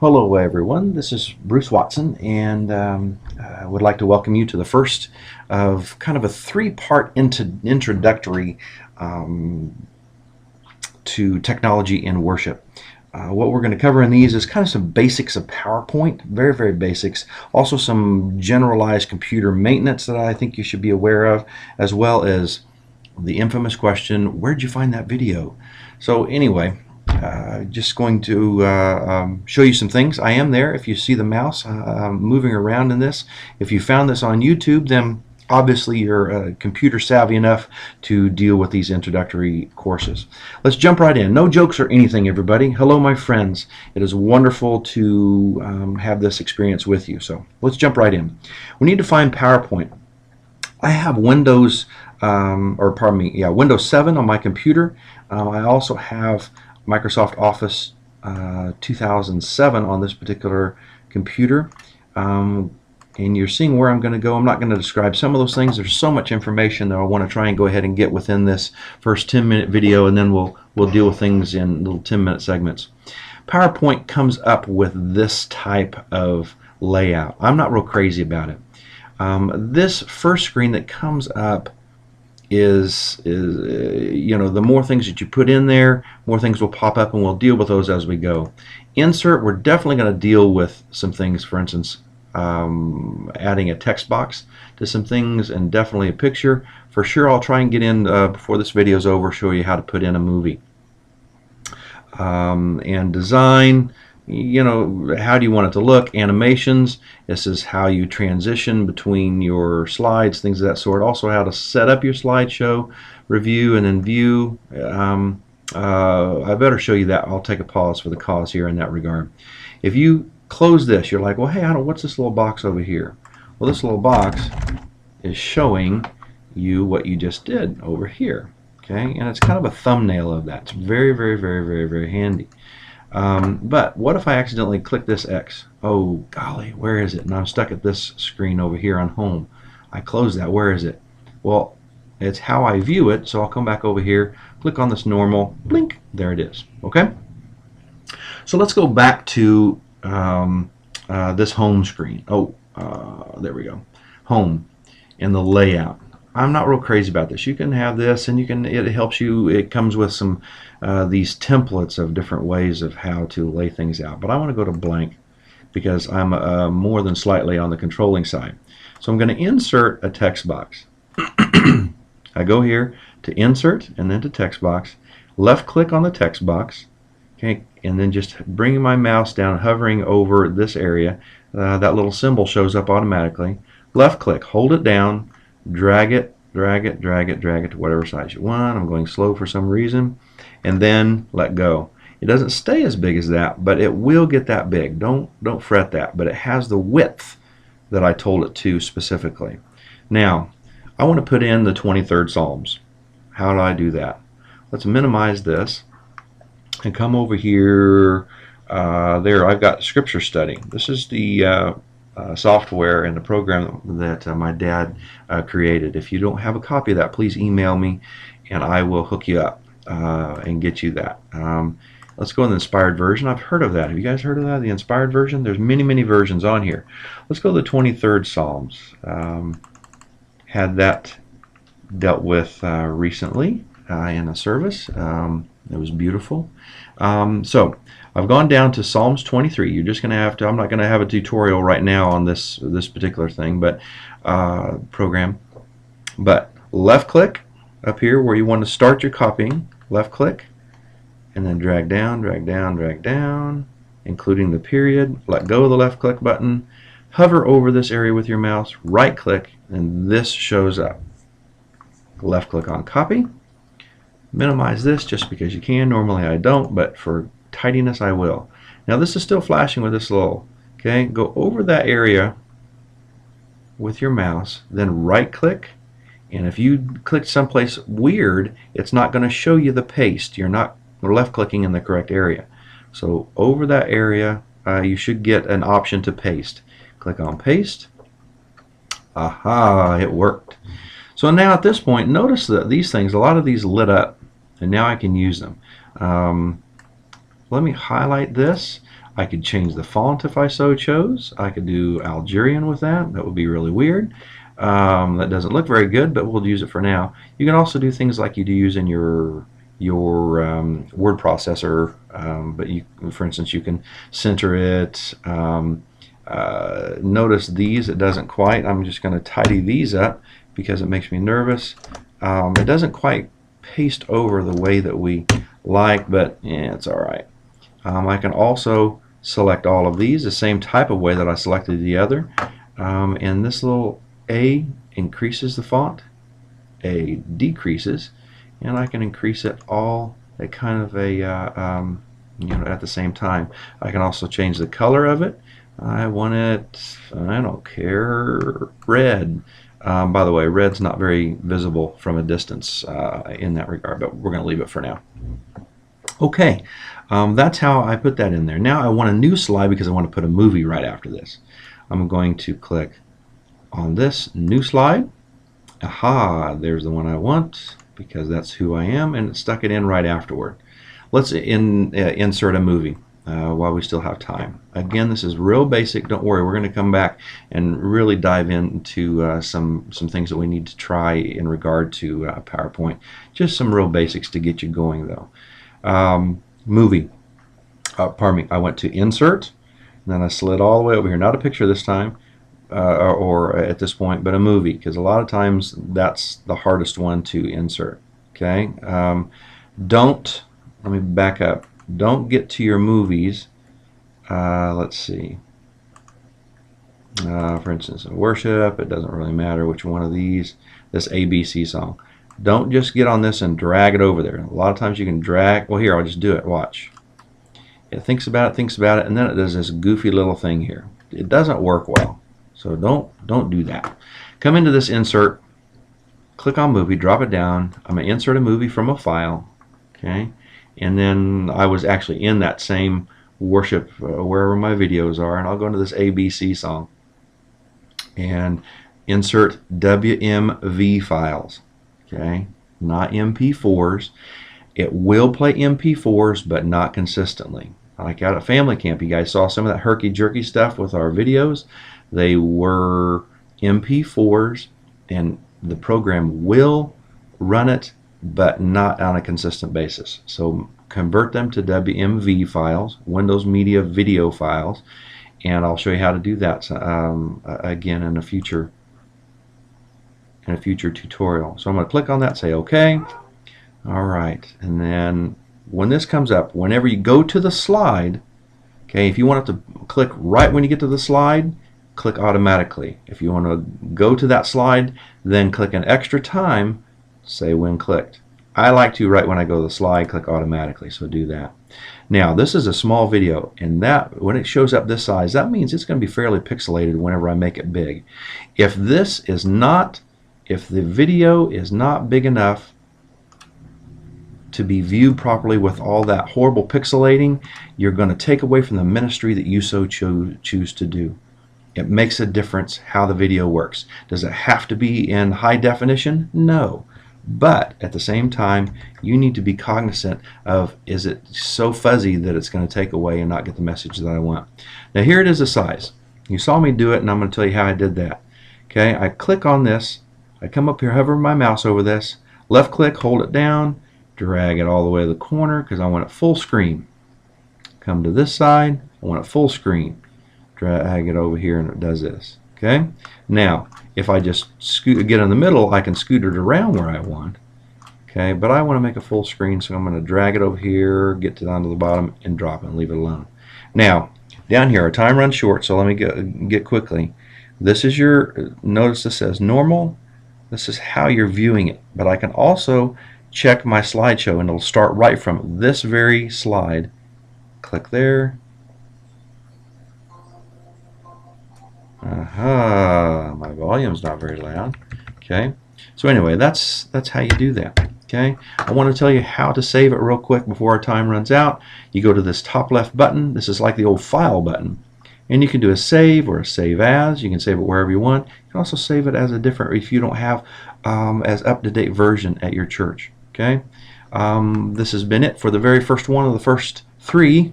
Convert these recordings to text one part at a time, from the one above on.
Hello everyone, this is Bruce Watson, and I would like to welcome you to the first of kind of a three-part introductory to technology and worship. What we're going to cover in these is kind of some basics of PowerPoint, very basics, also some generalized computer maintenance that I think you should be aware of, as well as the infamous question, where'd you find that video? So anyway, just going to show you some things. I am there. If you see the mouse moving around in this, if you found this on YouTube, then obviously you're computer savvy enough to deal with these introductory courses. Let's jump right in. No jokes or anything, everybody. Hello, my friends. It is wonderful to have this experience with you. So let's jump right in. We need to find PowerPoint. I have Windows, Windows 7 on my computer. I also have Microsoft Office 2007 on this particular computer. And you're seeing where I'm going to go. I'm not going to describe some of those things. There's so much information that I want to try and go ahead and get within this first 10-minute video, and then we'll deal with things in little 10-minute segments. PowerPoint comes up with this type of layout. I'm not real crazy about it. This first screen that comes up is the more things that you put in there, more things will pop up, and we'll deal with those as we go. Insert, we're definitely going to deal with some things, for instance, adding a text box to some things, and definitely a picture. For sure, I'll try and get in before this video is over, show you how to put in a movie. And design, how do you want it to look? Animations, this is how you transition between your slides, things of that sort. Also how to set up your slideshow, review, and then view. I better show you that. I'll take a pause for the cause here in that regard. If you close this, you're like, well, hey, what's this little box over here? Well, this little box is showing you what you just did over here. Okay, and it's kind of a thumbnail of that. It's very handy. But what if I accidentally click this X? Oh golly, where is it? And I'm stuck at this screen over here on home. I close that. Where is it? Well, it's how I view it. So I'll come back over here, click on this normal, blink, there it is. Okay, so let's go back to this home screen. There we go, home, and the layout. I'm not real crazy about this. You can have this, and it helps you. It comes with some these templates of different ways of how to lay things out. But I want to go to blank because I'm more than slightly on the controlling side. So I'm going to insert a text box. I go here to insert and then to text box. Left click on the text box. Okay, and then just bringing my mouse down, hovering over this area, that little symbol shows up automatically. Left click, hold it down, drag it to whatever size you want. I'm going slow for some reason, and then let go. It doesn't stay as big as that, but it will get that big. Don't fret that, but it has the width that I told it to specifically. Now I want to put in the 23rd Psalms. How do I do that? Let's minimize this and come over here. There, I've got Scripture Study. This is the software and the program that my dad created. If you don't have a copy of that, please email me and I will hook you up and get you that. Let's go in the inspired version. I've heard of that. Have you guys heard of that? The inspired version? There's many versions on here. Let's go to the 23rd Psalms. Had that dealt with recently in a service. It was beautiful. So I've gone down to Psalms 23. You're just going to have to, I'm not going to have a tutorial right now on this particular thing, but program. But left click up here where you want to start your copying, left click, and then drag down, including the period. Let go of the left click button. Hover over this area with your mouse, right click, and this shows up. Left click on copy. Minimize this just because you can. Normally I don't, but for tidiness I will. Now this is still flashing with this little. Okay, go over that area with your mouse, then right click, and if you click someplace weird, it's not going to show you the paste. You're not left clicking in the correct area. So over that area you should get an option to paste. Click on paste. Aha, it worked. So now at this point, notice that these things, a lot of these lit up, and now I can use them. Let me highlight this. I could change the font if I so chose. I could do Algerian with that. That would be really weird. That doesn't look very good, but we'll use it for now. You can also do things like you do use in your word processor, but you, for instance, you can center it. Notice these, it doesn't quite. I'm just going to tidy these up because it makes me nervous. It doesn't quite paste over the way that we like, but yeah, it's all right. I can also select all of these the same type of way that I selected the other, and this little A increases the font, A decreases, and I can increase it all at kind of a at the same time. I can also change the color of it. I want it, I don't care, red. By the way, red's not very visible from a distance in that regard, but we're going to leave it for now. Okay, that's how I put that in there. Now I want a new slide because I want to put a movie right after this. I'm going to click on this new slide. Aha, there's the one I want because that's who I am, and it stuck it in right afterward. Let's insert a movie while we still have time. Again, this is real basic. Don't worry, we're going to come back and really dive into some things that we need to try in regard to PowerPoint. Just some real basics to get you going, though. Movie. Pardon me. I went to Insert, and then I slid all the way over here. Not a picture this time, or at this point, but a movie, because a lot of times that's the hardest one to insert. Okay. Let me back up. Don't get to your movies. Let's see. For instance, worship. It doesn't really matter which one of these. This ABC song. Don't just get on this and drag it over there. A lot of times you can drag. Well, here, I'll just do it. Watch. It thinks about it, and then it does this goofy little thing here. It doesn't work well. So don't do that. Come into this insert. Click on movie. Drop it down. I'm going to insert a movie from a file. Okay. And then I was actually in that same worship wherever my videos are, and I'll go into this ABC song and insert WMV files. Okay, not MP4s. It will play MP4s, but not consistently. Like out at Family Camp, you guys saw some of that herky-jerky stuff with our videos. They were MP4s, and the program will run it, but not on a consistent basis. So convert them to WMV files, Windows Media Video files, and I'll show you how to do that again in a future tutorial. So I'm going to click on that, say OK. All right, and then when this comes up, whenever you go to the slide, okay, if you want it to click right when you get to the slide, click automatically. If you want to go to that slide, then click an extra time, say when clicked. I like to, right when I go to the slide, click automatically, so do that. Now, this is a small video, and that when it shows up this size, that means it's going to be fairly pixelated whenever I make it big. If the video is not big enough to be viewed properly with all that horrible pixelating, you're going to take away from the ministry that you so choose to do. It makes a difference how the video works. Does it have to be in high definition? No. But at the same time, you need to be cognizant of, is it so fuzzy that it's going to take away and not get the message that I want. Now here it is, the size. You saw me do it, and I'm going to tell you how I did that. Okay, I click on this. I come up here, hover my mouse over this, left click, hold it down, drag it all the way to the corner because I want it full screen. Come to this side, I want it full screen. Drag it over here, and it does this. Okay. Now, if I just get in the middle, I can scoot it around where I want. Okay, but I want to make a full screen, so I'm going to drag it over here, get down to the bottom, and drop it and leave it alone. Now, down here, our time runs short, so let me get quickly. This is your, notice this says normal. This is how you're viewing it. But I can also check my slideshow, and it'll start right from this very slide. Click there. Aha, my volume's not very loud. Okay, so anyway, that's how you do that. Okay, I want to tell you how to save it real quick before our time runs out. You go to this top left button. This is like the old file button, and you can do a save or a save as. You can save it wherever you want. You can also save it as a different, if you don't have as up-to-date version at your church. Okay, this has been it for the very first one of the first 3,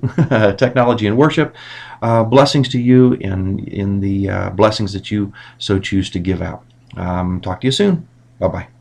Technology and Worship. Blessings to you in the blessings that you so choose to give out. Talk to you soon. Bye-bye.